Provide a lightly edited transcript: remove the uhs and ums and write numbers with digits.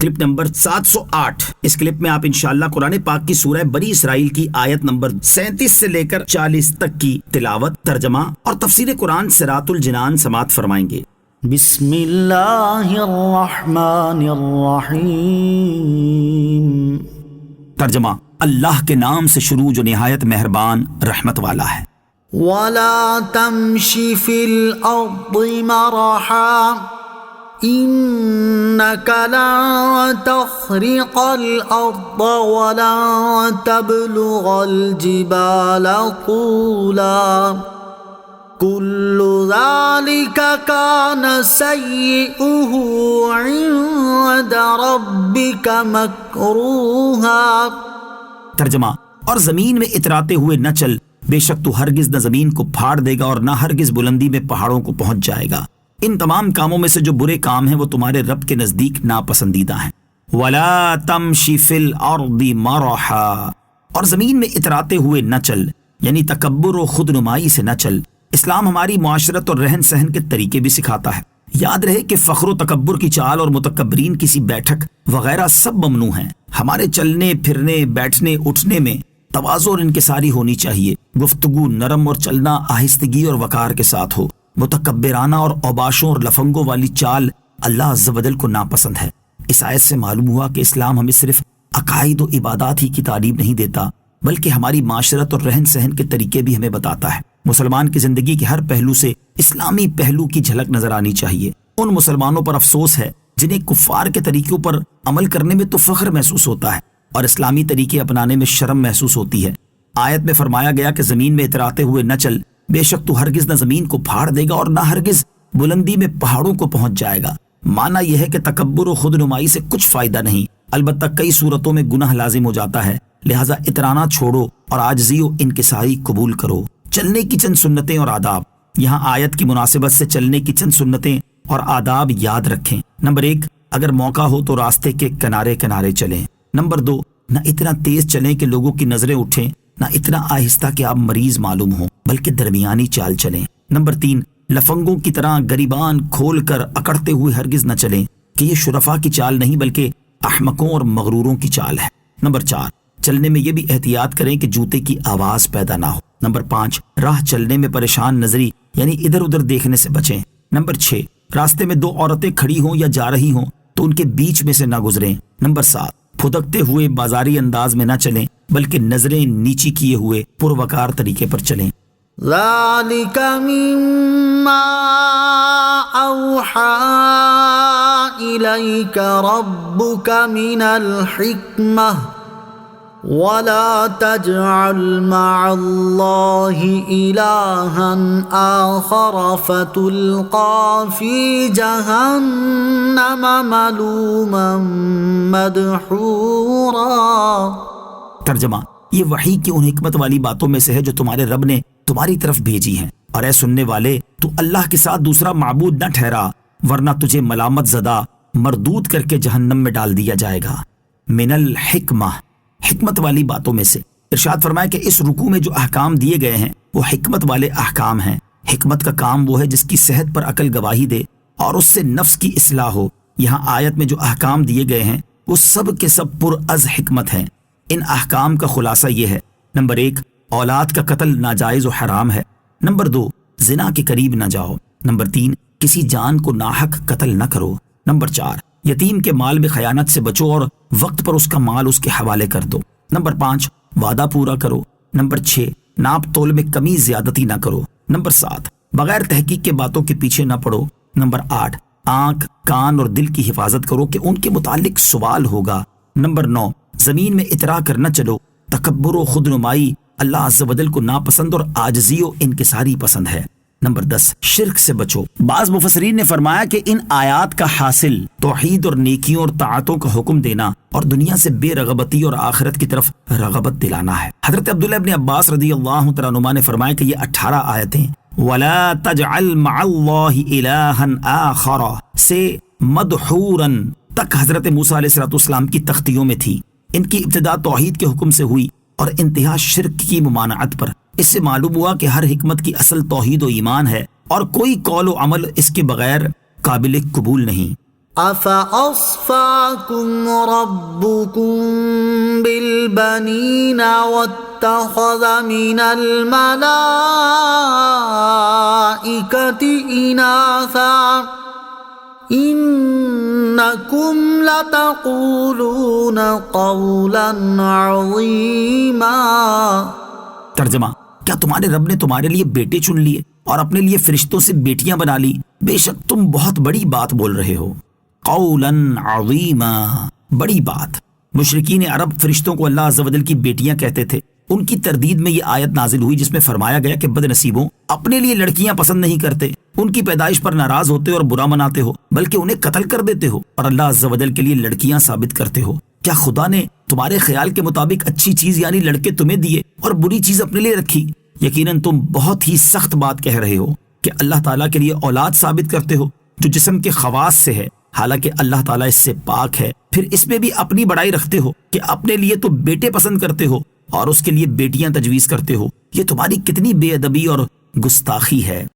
Clip number 708۔ اس clip میں آپ انشاءاللہ قرآن پاک کی سورہ بنی اسرائیل کی آیت نمبر 37 سے لے کر 40 تک کی تلاوت، ترجمہ اور تفسیر قرآن صراط الجنان سماعت فرمائیں گے۔ بسم اللہ الرحمن الرحیم۔ ترجمہ: اللہ کے نام سے شروع جو نہایت مہربان رحمت والا ہے۔ وَلَا تَمْشِ فِي الْأَرْضِ مَرَحًا إِنَّكَ لَن تَخْرِقَ الْأَرْضَ وَلَن تَبْلُغَ الْجِبَالَ طُولًا كُلُّ ذَلِكَ كَانَ سَيِّئُهُ عِندَ رَبِّكَ مَكْرُوهًا۔ ترجمہ: اور زمین میں اتراتے ہوئے نہ چل، بے شک تو ہرگز نہ زمین کو پھاڑ دے گا اور نہ ہرگز بلندی میں پہاڑوں کو پہنچ جائے گا۔ ان تمام کاموں میں سے جو برے کام ہیں وہ تمہارے رب کے نزدیک ناپسندیدہ ہیں۔ وَلَا تَمْشِ فِي الْأَرْضِ مَرَحًا، اور زمین میں اتراتے ہوئے نہ چل، یعنی تکبر و خود نمائی سے نہ چل۔ اسلام ہماری معاشرت اور رہن سہن کے طریقے بھی سکھاتا ہے۔ یاد رہے کہ فخر و تکبر کی چال اور متکبرین کسی بیٹھک وغیرہ سب ممنوع ہیں۔ ہمارے چلنے پھرنے، بیٹھنے اٹھنے میں تواضع اور انکساری ہونی چاہیے۔ گفتگو نرم اور چلنا آہستگی اور وقار کے ساتھ ہو۔ متکبرانہ اور اوباشوں اور لفنگوں والی چال اللہ عز و جل کو ناپسند ہے۔ اس آیت سے معلوم ہوا کہ اسلام ہمیں صرف عقائد و عبادات ہی کی تعلیم نہیں دیتا، بلکہ ہماری معاشرت اور رہن سہن کے طریقے بھی ہمیں بتاتا ہے۔ مسلمان کی زندگی کے ہر پہلو سے اسلامی پہلو کی جھلک نظر آنی چاہیے۔ ان مسلمانوں پر افسوس ہے جنہیں کفار کے طریقوں پر عمل کرنے میں تو فخر محسوس ہوتا ہے اور اسلامی طریقے اپنانے میں شرم محسوس ہوتی ہے۔ آیت میں فرمایا گیا کہ زمین میں اتراتے ہوئے نہ چل، بے شک تو ہرگز نہ زمین کو پھاڑ دے گا اور نہ ہرگز بلندی میں پہاڑوں کو پہنچ جائے گا۔ معنی یہ ہے کہ تکبر و خود نمائی سے کچھ فائدہ نہیں، البتہ کئی صورتوں میں گناہ لازم ہو جاتا ہے، لہٰذا اترانا چھوڑو اور عاجزی و انکساری قبول کرو۔ چلنے کی چند سنتیں اور آداب۔ یہاں آیت کی مناسبت سے چلنے کی چند سنتیں اور آداب یاد رکھیں۔ نمبر 1، اگر موقع ہو تو راستے کے کنارے کنارے چلیں۔ نمبر 2، نہ اتنا تیز چلیں کہ لوگوں کی نظریں اٹھیں، نہ اتنا آہستہ کہ آپ مریض معلوم ہوں، بلکہ درمیانی چال چلیں۔ نمبر 3، لفنگوں کی طرح گریبان کھول کر اکڑتے ہوئے ہرگز نہ چلیں کہ یہ شرفاء کی چال نہیں بلکہ احمقوں اور مغروروں کی چال ہے۔ نمبر 4، چلنے میں یہ بھی احتیاط کریں کہ جوتے کی آواز پیدا نہ ہو۔ نمبر 5، راہ چلنے میں پریشان نظری یعنی ادھر ادھر دیکھنے سے بچیں۔ نمبر 6، راستے میں 2 عورتیں کھڑی ہوں یا جا رہی ہوں تو ان کے بیچ میں سے نہ گزریں۔ نمبر 7، پھدکتے ہوئے بازاری انداز میں نہ چلیں بلکہ نظریں نیچی کیے ہوئے پروقار طریقے پر چلیں۔ ذَلِكَ مِمَّا أَوْحَى إِلَيْكَ رَبُّكَ مِنَ الْحِكْمَةِ وَلَا تَجْعَلْ مَعَ اللَّهِ إِلَٰهًا آخَرَ فَتُلْقَىٰ فِي جَهَنَّمَ مَلُومًا مَدْحُورًا۔ ترجمہ: یہ وحی کی ان حکمت والی باتوں میں سے ہے جو تمہارے رب نے تمہاری طرف بھیجی ہیں، اور اے سننے والے تو اللہ کے ساتھ دوسرا معبود نہ ٹھہرا ورنہ تجھے ملامت زدہ مردود کر کے جہنم میں ڈال دیا جائے گا۔ من الحکمہ، حکمت والی باتوں میں سے۔ ارشاد فرمایا کہ اس رکوع میں جو احکام دیے گئے ہیں وہ حکمت والے احکام ہیں۔ حکمت کا کام وہ ہے جس کی صحت پر عقل گواہی دے اور اس سے نفس کی اصلاح ہو۔ یہاں آیت میں جو احکام دیے گئے ہیں وہ سب کے سب پر از حکمت ہیں۔ ان احکام کا خلاصہ یہ ہے: نمبر 1، اولاد کا قتل ناجائز و حرام ہے۔ نمبر 2، زنا کے قریب نہ جاؤ۔ نمبر 3، کسی جان کو ناحق قتل نہ کرو۔ نمبر 4، یتیم کے مال میں خیانت سے بچو اور وقت پر اس کا مال اس کے حوالے کر دو۔ نمبر 5، وعدہ پورا کرو۔ نمبر 6، ناپ تول میں کمی زیادتی نہ کرو۔ نمبر 7، بغیر تحقیق کے باتوں کے پیچھے نہ پڑو۔ نمبر 8، آنکھ، کان اور دل کی حفاظت کرو کہ ان کے متعلق سوال ہوگا۔ نمبر 9، زمین میں اترا کر نہ چلو، تکبر و خود نمائی اللہ عز و جل کو ناپسند اور عاجزی و انکساری پسند ہے۔ نمبر 10، شرک سے بچو۔ بعض مفسرین نے فرمایا کہ ان آیات کا حاصل توحید اور نیکیوں اور طاعتوں کا حکم دینا اور دنیا سے بے رغبتی اور آخرت کی طرف رغبت دلانا ہے۔ حضرت عبداللہ ابن عباس رضی اللہ تعالیٰ عنہما نے فرمایا کہ یہ 18 آیتیں وَلَا تَجْعَلْ مَعَ اللَّهِ إِلَٰهًا آخَرَ سے مدحوراً تک حضرت موسیٰ علیہ السلام کی تختیوں میں تھی۔ ان کی ابتدا توحید کے حکم سے ہوئی اور انتہا شرک کی ممانعت پر۔ اس سے معلوم ہوا کہ ہر حکمت کی اصل توحید و ایمان ہے اور کوئی قول و عمل اس کے بغیر قابل قبول نہیں۔ أفأصفاكم ربكم بالبنين واتخذ من الملائكة إناثا إنكم لتقولون قولا عظيما۔ ترجمہ، کیا تمہارے رب نے تمہارے لیے بیٹے چن لیے اور اپنے لیے فرشتوں سے بیٹیاں بنا لی؟ بے شک تم بہت بڑی بات بول رہے ہو۔ قولا عظیما، بڑی بات۔ مشرکین عرب فرشتوں کو اللہ عز و جل کی بیٹیاں کہتے تھے۔ ان کی تردید میں یہ آیت نازل ہوئی جس میں فرمایا گیا کہ بد نصیبوں، اپنے لیے لڑکیاں پسند نہیں کرتے، ان کی پیدائش پر ناراض ہوتے اور برا مناتے ہو، بلکہ انہیں قتل کر دیتے ہو اور اللہ عز و جل کے لیے لڑکیاں ثابت کرتے ہو۔ کیا خدا نے تمہارے خیال کے مطابق اچھی چیز یعنی لڑکے تمہیں دیے اور بری چیز اپنے لیے رکھی؟ یقیناً تم بہت ہی سخت بات کہہ رہے ہو کہ اللہ تعالیٰ کے لیے اولاد ثابت کرتے ہو جو جسم کے خواص سے ہے، حالانکہ اللہ تعالیٰ اس سے پاک ہے۔ پھر اس میں بھی اپنی بڑائی رکھتے ہو کہ اپنے لیے تو بیٹے پسند کرتے ہو اور اس کے لیے بیٹیاں تجویز کرتے ہو۔ یہ تمہاری کتنی بے ادبی اور گستاخی ہے۔